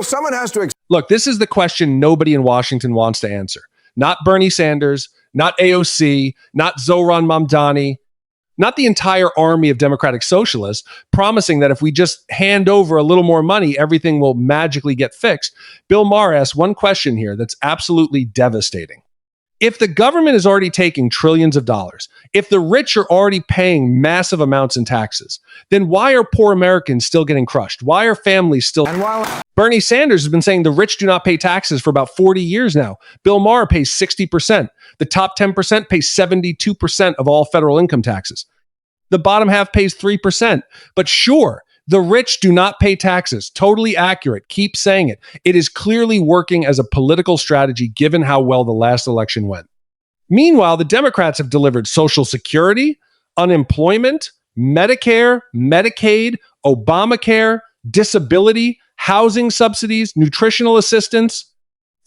someone has to... Look, this is the question nobody in Washington wants to answer. Not Bernie Sanders, not AOC, not Zohran Mamdani, not the entire army of Democratic socialists promising that if we just hand over a little more money, everything will magically get fixed. Bill Maher asks one question here that's absolutely devastating. If the government is already taking trillions of dollars, if the rich are already paying massive amounts in taxes, then why are poor Americans still getting crushed? Why are families still... And while Bernie Sanders has been saying the rich do not pay taxes for about 40 years now. Bill Maher pays 60%. The top 10% pays 72% of all federal income taxes. The bottom half pays 3%. But sure, the rich do not pay taxes. Totally accurate. Keep saying it. It is clearly working as a political strategy given how well the last election went. Meanwhile, the Democrats have delivered Social Security, unemployment, Medicare, Medicaid, Obamacare, disability, housing subsidies, nutritional assistance,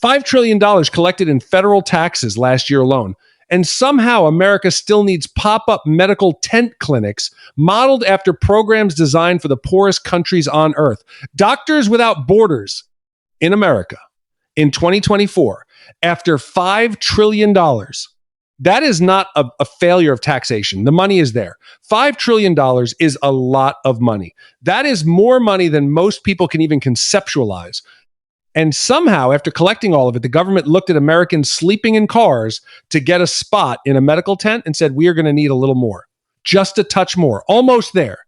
$5 trillion collected in federal taxes last year alone. And somehow America still needs pop-up medical tent clinics modeled after programs designed for the poorest countries on earth. Doctors Without Borders in America in 2024, after $5 trillion. That is not a failure of taxation. The money is there. $5 trillion is a lot of money. That is more money than most people can even conceptualize. And somehow, after collecting all of it, the government looked at Americans sleeping in cars to get a spot in a medical tent and said, we are going to need a little more, just a touch more, almost there.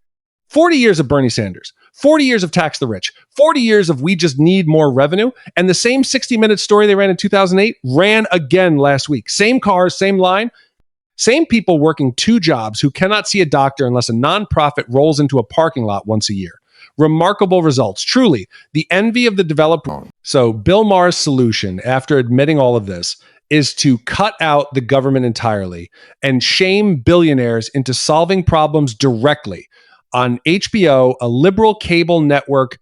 40 years of Bernie Sanders, 40 years of tax the rich, 40 years of we just need more revenue. And the same 60-minute story they ran in 2008 ran again last week. Same cars, same line, same people working two jobs who cannot see a doctor unless a nonprofit rolls into a parking lot once a year. Remarkable results. Truly, the envy of the developer. So Bill Maher's solution, after admitting all of this, is to cut out the government entirely and shame billionaires into solving problems directly on HBO, a liberal cable network,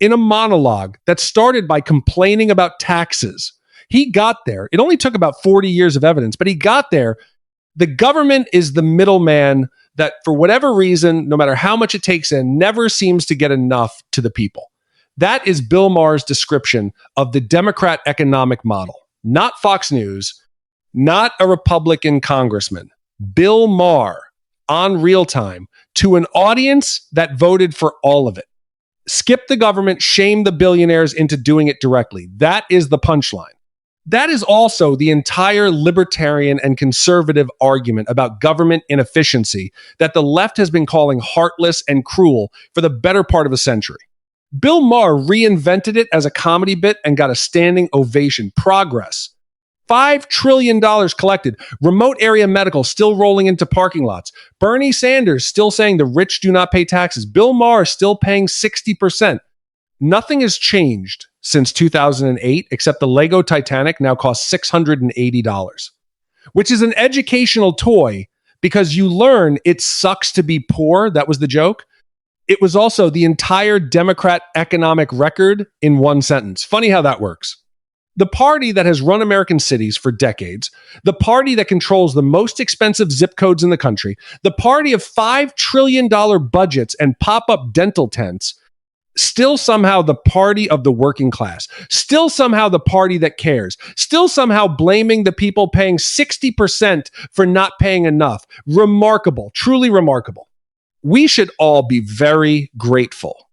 in a monologue that started by complaining about taxes. He got there. It only took about 40 years of evidence, but he got there. The government is the middleman that, for whatever reason, no matter how much it takes in, never seems to get enough to the people. That is Bill Maher's description of the Democrat economic model. Not Fox News, not a Republican congressman. Bill Maher on Real Time to an audience that voted for all of it. Skip the government, shame the billionaires into doing it directly. That is the punchline. That is also the entire libertarian and conservative argument about government inefficiency that the left has been calling heartless and cruel for the better part of a century. Bill Maher reinvented it as a comedy bit and got a standing ovation. Progress. $5 trillion collected. Remote area medical still rolling into parking lots. Bernie Sanders still saying the rich do not pay taxes. Bill Maher still paying 60%. Nothing has changed since 2008, except the Lego Titanic now costs $680, which is an educational toy because you learn it sucks to be poor. That was the joke. It was also the entire Democrat economic record in one sentence. Funny how that works. The party that has run American cities for decades, the party that controls the most expensive zip codes in the country, the party of $5 trillion budgets and pop-up dental tents, still somehow the party of the working class, still somehow the party that cares, still somehow blaming the people paying 60% for not paying enough. Remarkable, truly remarkable. We should all be very grateful